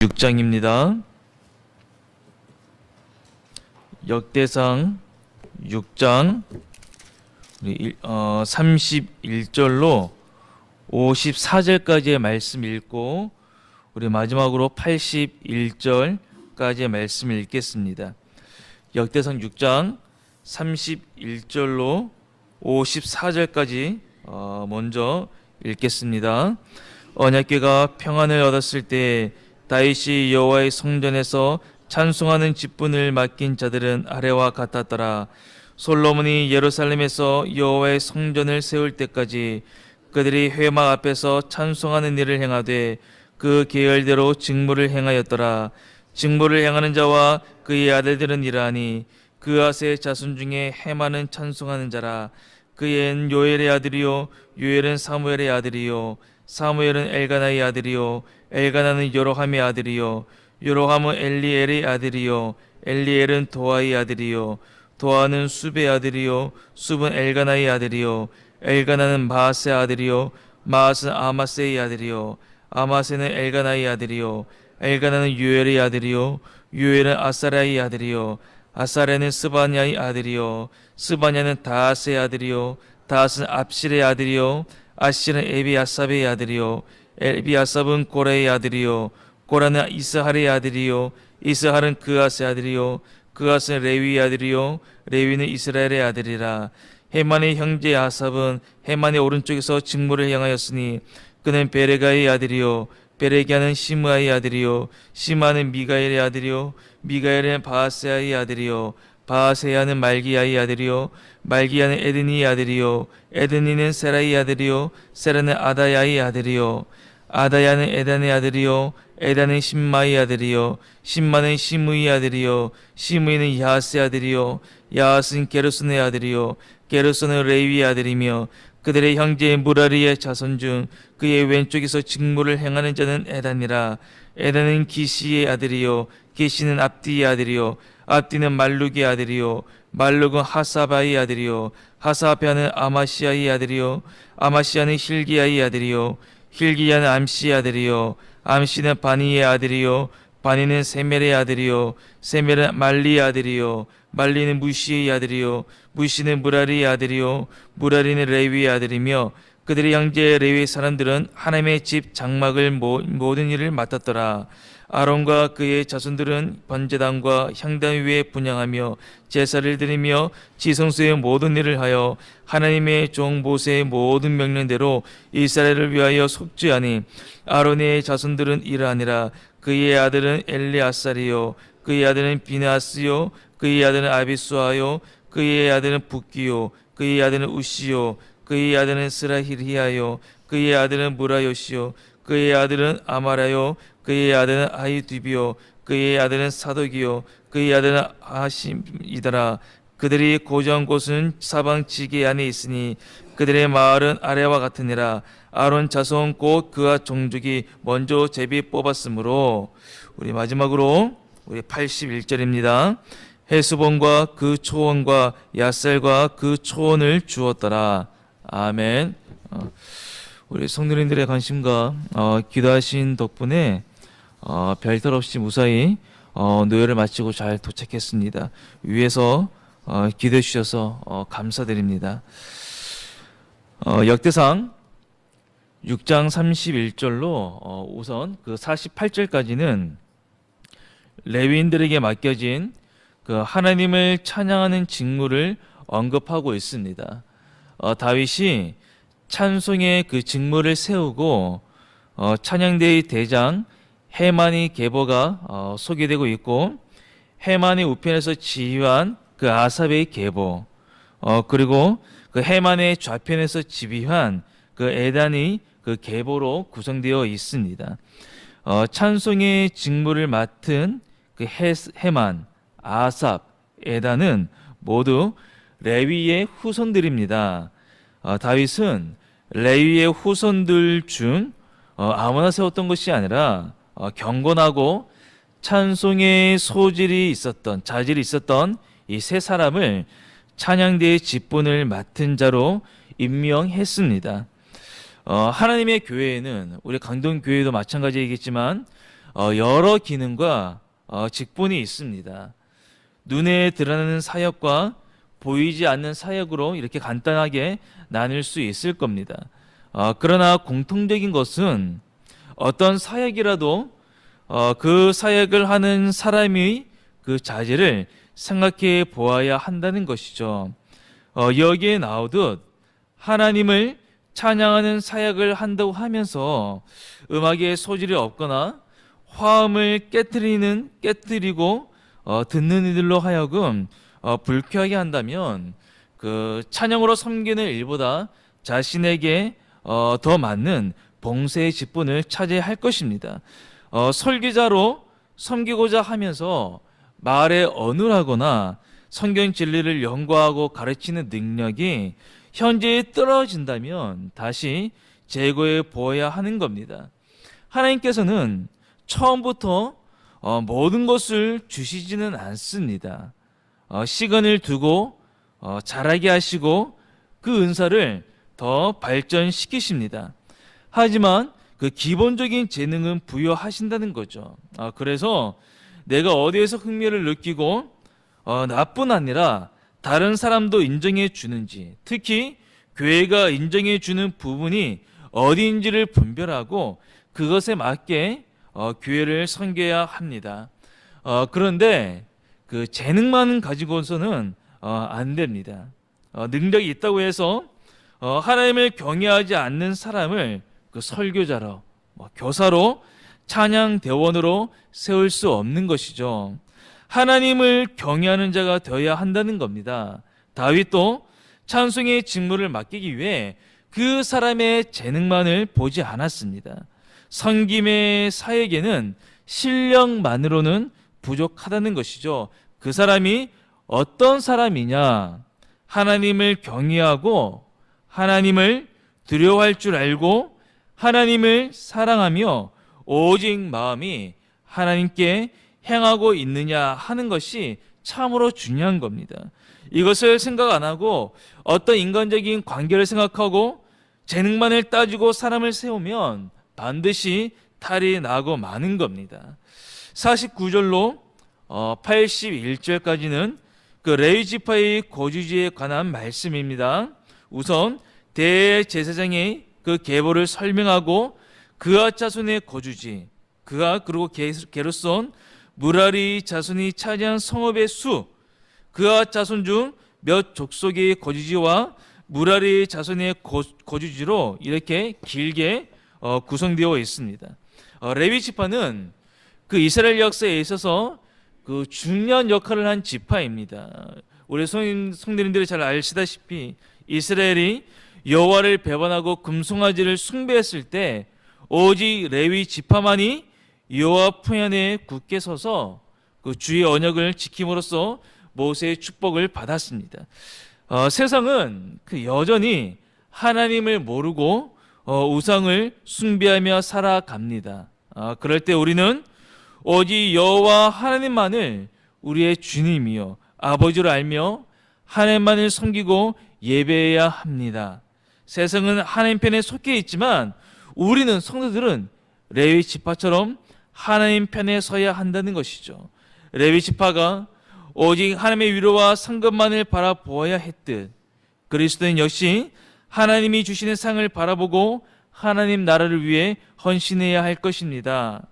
6장입니다. 역대상 6장 31절로 54절까지의 말씀 읽고 우리 마지막으로 81절까지의 말씀 읽겠습니다. 역대상 6장 31절로 54절까지 먼저 읽겠습니다. 언약궤가 평안을 얻었을 때 다윗이 여호와의 성전에서 찬송하는 직분을 맡긴 자들은 아래와 같았더라. 솔로몬이 예루살렘에서 여호와의 성전을 세울 때까지 그들이 회막 앞에서 찬송하는 일을 행하되 그 계열대로 직무를 행하였더라. 직무를 행하는 자와 그의 아들들은 이러하니 그아스의 자손 중에 헤만은 찬송하는 자라. 그의 요엘의 아들이요 요엘은 사무엘의 아들이요 사무엘은 엘가나의 아들이요 엘가나는 요로함의 아들이요 요로함은 엘리엘의 아들이요 엘리엘은 도아의 아들이요 도아는 숲의 아들이요 숲은 엘가나의 아들이요 엘가나는 마아스의 아들이요 마아스는 아마스의 아들이요 아마스는 엘가나의 아들이요 엘가나는 요엘의 아들이요 요엘은 아사랴의 아들이요 아사랴는 스바냐의 아들이요 스바냐는 다하스의 아들이요 다하스는 압실의 아들이요 아실은 에비아삽의 아들이요 에비아삽은 고라의 아들이요 고라는 이스할의 아들이요 이스할은 그아스의 아들이요 그아스는 레위의 아들이요 레위는 이스라엘의 아들이라. 헤만의 형제 아삽은 헤만의 오른쪽에서 직무를 행하였으니 그는 베레가의 아들이요 베레기야는 시므아의 아들이요 시므아는 미가엘의 아들이요 미가엘은 바하세야의 아들이요 바하세야는 말기야의 아들이요 말기야는 에드니의 아들이요 에드니는 세라의 아들이요 세라는 아다야의 아들이요 아다야는 에단의 아들이요 에단은 신마의 아들이요 신마는 시므의 아들이요 시므이는 야하스의 아들이요 야하스는 게르손의 아들이요 게르손은 레위의 아들이며 그들의 형제 무라리의 자손 중 그의 왼쪽에서 직무를 행하는 자는 에단이라. 에단은 기시의 아들이요 기시는 압디의 아들이요 압디는 말룩의 아들이요 말룩은 하사바의 아들이요 하사바는 아마시아의 아들이요 아마시아는 힐기야의 아들이요 힐기야는 암시의 아들이요 암시는 바니의 아들이요 바니는 세멜의 아들이요 세멜은 말리의 아들이요 말리는 무시의 아들이요 무시는 무라리의 아들이요 무라리는 레위의 아들이며 그들의 형제 레위의 사람들은 하나님의 집 장막을 모든 일을 맡았더라. 아론과 그의 자손들은 번제단과 향단 위에 분향하며 제사를 드리며 지성소의 모든 일을 하여 하나님의 종 모세의 모든 명령대로 이스라엘을 위하여 속죄하니 아론의 자손들은 이러하니라. 그의 아들은 엘리아살이요 그의 아들은 비느하스요 그의 아들은 아비수아요 그의 아들은 붓기요 그의 아들은 우시요 그의 아들은 스라히리아요 그의 아들은 무라요시요 그의 아들은 아마라요 그의 아들은 아히두비요 그의 아들은 사독이요 그의 아들은 아심이더라. 그들이 고정한 곳은 사방 지게 안에 있으니 그들의 마을은 아래와 같으니라. 아론 자손 곧 그와 종족이 먼저 제비 뽑았으므로. 우리 마지막으로 우리 81절입니다. 헤스본과 그 초원과 야셀과 그 초원을 주었더라. 아멘. 우리 성도님들의 관심과 기도하신 덕분에 별탈 없이 무사히 노예를 마치고 잘 도착했습니다. 위에서 기도해 주셔서 감사드립니다. 역대상 6장 31절로 우선 그 48절까지는 레위인들에게 맡겨진 그 하나님을 찬양하는 직무를 언급하고 있습니다. 다윗이 찬송의 그 직무를 세우고 찬양대의 대장 헤만의 계보가 소개되고 있고 헤만의 우편에서 지휘한 그 아삽의 계보 그리고 그 헤만의 좌편에서 지휘한 그 에단의 그 계보로 구성되어 있습니다. 찬송의 직무를 맡은 그 헤만, 아삽, 에단은 모두 레위의 후손들입니다. 다윗은 레위의 후손들 중 아무나 세웠던 것이 아니라 경건하고 찬송의 소질이 있었던 자질이 있었던 이 세 사람을 찬양대의 직분을 맡은 자로 임명했습니다. 하나님의 교회에는 우리 강동교회도 마찬가지이겠지만 여러 기능과 직분이 있습니다. 눈에 드러나는 사역과 보이지 않는 사역으로 이렇게 간단하게 나눌 수 있을 겁니다. 그러나 공통적인 것은 어떤 사역이라도 그 사역을 하는 사람의 그 자질을 생각해 보아야 한다는 것이죠. 여기에 나오듯 하나님을 찬양하는 사역을 한다고 하면서 음악에 소질이 없거나 화음을 깨뜨리고 듣는 이들로 하여금 불쾌하게 한다면 그 찬양으로 섬기는 일보다 자신에게 더 맞는 봉사의 직분을 차지해야 할 것입니다. 설교자로 섬기고자 하면서 말에 어눌하거나 성경 진리를 연구하고 가르치는 능력이 현재 떨어진다면 다시 재고해 보아야 하는 겁니다. 하나님께서는 처음부터 모든 것을 주시지는 않습니다. 시간을 두고 자라게 하시고 그 은사를 더 발전시키십니다. 하지만 그 기본적인 재능은 부여하신다는 거죠. 그래서 내가 어디에서 흥미를 느끼고 나뿐 아니라 다른 사람도 인정해 주는지, 특히 교회가 인정해 주는 부분이 어디인지를 분별하고 그것에 맞게 교회를 섬겨야 합니다. 그런데 그 재능만 가지고서는 안 됩니다. 능력이 있다고 해서 하나님을 경외하지 않는 사람을 그 설교자로, 교사로, 찬양 대원으로 세울 수 없는 것이죠. 하나님을 경외하는 자가 되어야 한다는 겁니다. 다윗도 찬송의 직무를 맡기기 위해 그 사람의 재능만을 보지 않았습니다. 섬김의 사역에는 실력만으로는 부족하다는 것이죠. 그 사람이 어떤 사람이냐? 하나님을 경외하고 하나님을 두려워할 줄 알고 하나님을 사랑하며 오직 마음이 하나님께 행하고 있느냐 하는 것이 참으로 중요한 겁니다. 이것을 생각 안 하고 어떤 인간적인 관계를 생각하고 재능만을 따지고 사람을 세우면 반드시 탈이 나고 마는 겁니다. 49절로 81절까지는 그 레위 지파의 거주지에 관한 말씀입니다. 우선 대제사장의 그 계보를 설명하고 그아 자손의 거주지, 그리고 게르손 무라리 자손이 차지한 성읍의 수, 그아 자손 중 몇 족속의 거주지와 무라리 자손의 거주지로 이렇게 길게 구성되어 있습니다. 레위 지파는 그 이스라엘 역사에 있어서 그 중요한 역할을 한 지파입니다. 우리 성도님들이 잘 아시다시피 이스라엘이 여호와를 배반하고 금송아지를 숭배했을 때 오직 레위 지파만이 여호와 품안에 굳게 서서 그 주의 언약을 지킴으로써 모세의 축복을 받았습니다. 세상은 그 여전히 하나님을 모르고 우상을 숭배하며 살아갑니다. 그럴 때 우리는 오직 여호와 하나님만을 우리의 주님이요 아버지로 알며 하나님만을 섬기고 예배해야 합니다. 세상은 하나님 편에 속해 있지만 우리는 성도들은 레위 지파처럼 하나님 편에 서야 한다는 것이죠. 레위 지파가 오직 하나님의 위로와 상급만을 바라보아야 했듯 그리스도인 역시 하나님이 주시는 상을 바라보고 하나님 나라를 위해 헌신해야 할 것입니다.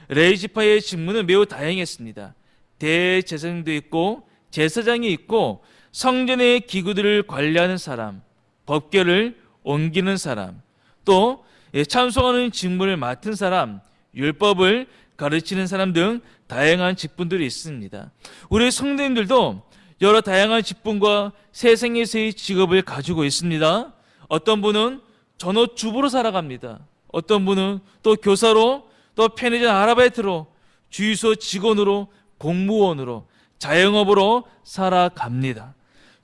레위 지파의 직무는 매우 다양했습니다. 대제사장도 있고 제사장이 있고 성전의 기구들을 관리하는 사람, 법궤를 옮기는 사람, 또 찬송하는 직무를 맡은 사람, 율법을 가르치는 사람 등 다양한 직분들이 있습니다. 우리 성도님들도 여러 다양한 직분과 세상에서의 직업을 가지고 있습니다. 어떤 분은 전업주부로 살아갑니다. 어떤 분은 또 교사로, 또 편의점 아르바이트로, 주유소 직원으로, 공무원으로, 자영업으로 살아갑니다.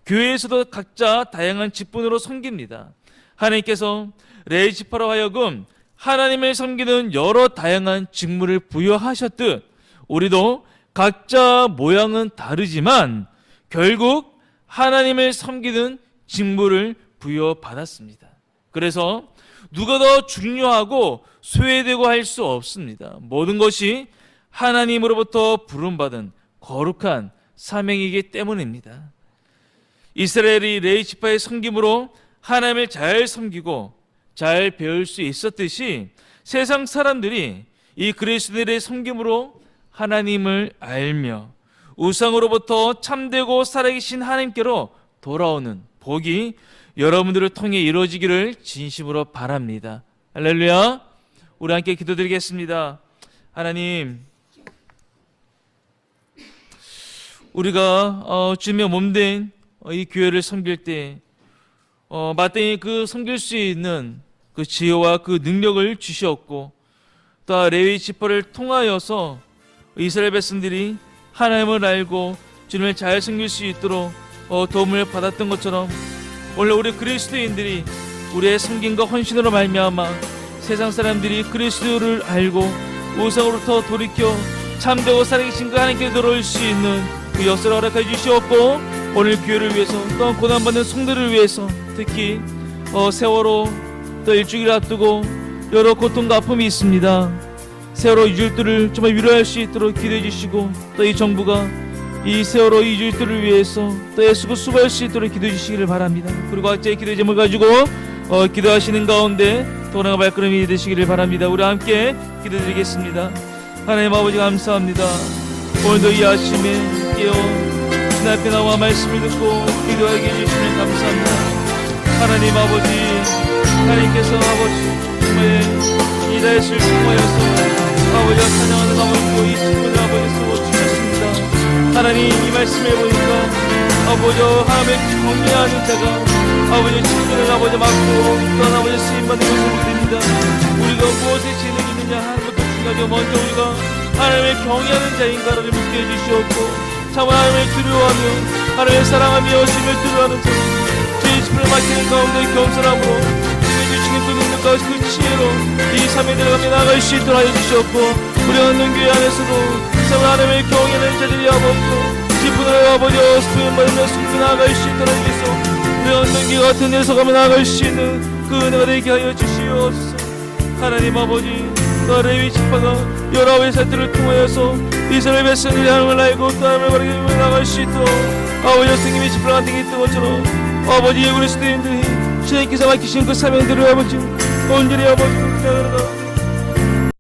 교회에서도 각자 다양한 직분으로 섬깁니다. 하나님께서 레위 지파로 하여금 하나님을 섬기는 여러 다양한 직무를 부여하셨듯 우리도 각자 모양은 다르지만 결국 하나님을 섬기는 직무를 부여받았습니다. 그래서 누가 더 중요하고 소외되고 할 수 없습니다. 모든 것이 하나님으로부터 부름받은 거룩한 사명이기 때문입니다. 이스라엘이 레위 지파의 섬김으로 하나님을 잘 섬기고 잘 배울 수 있었듯이 세상 사람들이 이 그리스도인의 섬김으로 하나님을 알며 우상으로부터 참되고 살아계신 하나님께로 돌아오는 복이 여러분들을 통해 이루어지기를 진심으로 바랍니다. 할렐루야. 우리 함께 기도드리겠습니다. 하나님, 우리가 주님의 몸된 이 교회를 섬길 때 마땅히 그 섬길 수 있는 그 지혜와 그 능력을 주시었고, 또 레위 지파를 통하여서 이스라엘 백성들이 하나님을 알고 주님을 잘 섬길 수 있도록 도움을 받았던 것처럼 원래 우리 그리스도인들이 우리의 섬김과 헌신으로 말미암아 세상 사람들이 그리스도를 알고 우상으로부터 돌이켜 참되고 살아계신 그 하나님께 돌아올 수 있는 그 역사를 허락해 주시었고, 오늘 교회를 위해서 또 고난받는 성도를 위해서 특히 세월호 또 일주기를 앞두고 여러 고통과 아픔이 있습니다. 세월호 이주일들을 정말 위로할 수 있도록 기도해 주시고, 또 이 정부가 이 세월호 이주일들을 위해서 또 애쓰고 수고할 수 있도록 기도해 주시기를 바랍니다. 그리고 각자의 기도의 제목을 가지고 기도하시는 가운데 돌아가 발걸음이 되시기를 바랍니다. 우리 함께 기도드리겠습니다. 하나님 아버지, 감사합니다. 오늘도 이 아침에 깨어 주님 앞에 나와 말씀을 듣고 기도하게 해주시면 감사합니다. 하나님 아버지, 하나님께서 아버지 정말 이 날씨를 통하여서 아버지가 찬양하는 아버지고 이 친구들 아버지 써주셨습니다. 하나님, 이 말씀에 보니까 아버지 하나님의 경외하는 자가 아버지 친구를 아버지 맡고 또한 아버지 쓰임받는 것을 드립니다. 우리가 무엇에 재능이 있느냐 하는 것도 중요하죠. 먼저 우리가 하나님의 경외하는 자인가를 묻게 해주시었고, 참 하나님을 두려워하며 하나님을 사랑하며 주님을 두려워하는 자, 주의 집을 맡기는 가운데 겸손함으로 주님의 주시는 그 능력과 그 지혜로 이 삶에 들어가며 나아갈 수 있도록 하여 주셨고, 우리 한동교회 안에서도 참 하나님을 경외하는 자들이 아버지로 기쁨으로 아버지 수임 받으며 숨고 나아갈 수 있도록 해주소. 우리 한동교회 같은 데서 가며 나아갈 수 있는 그 은혜가 되게 하여 주시옵소서. 하나님 아버지, 또 레위 지파가 19의 사태를 통하여서 이스라엘 백성들이 하나님을 알고 또 하나님을 바르게 나갈 수 있도록 아버지 성김이 지팡이 같은 게 있던 것처럼 아버지 그리스도인들이 주님께서 맡기신 그 사명들을 아버지 온전히 아버지 나아가라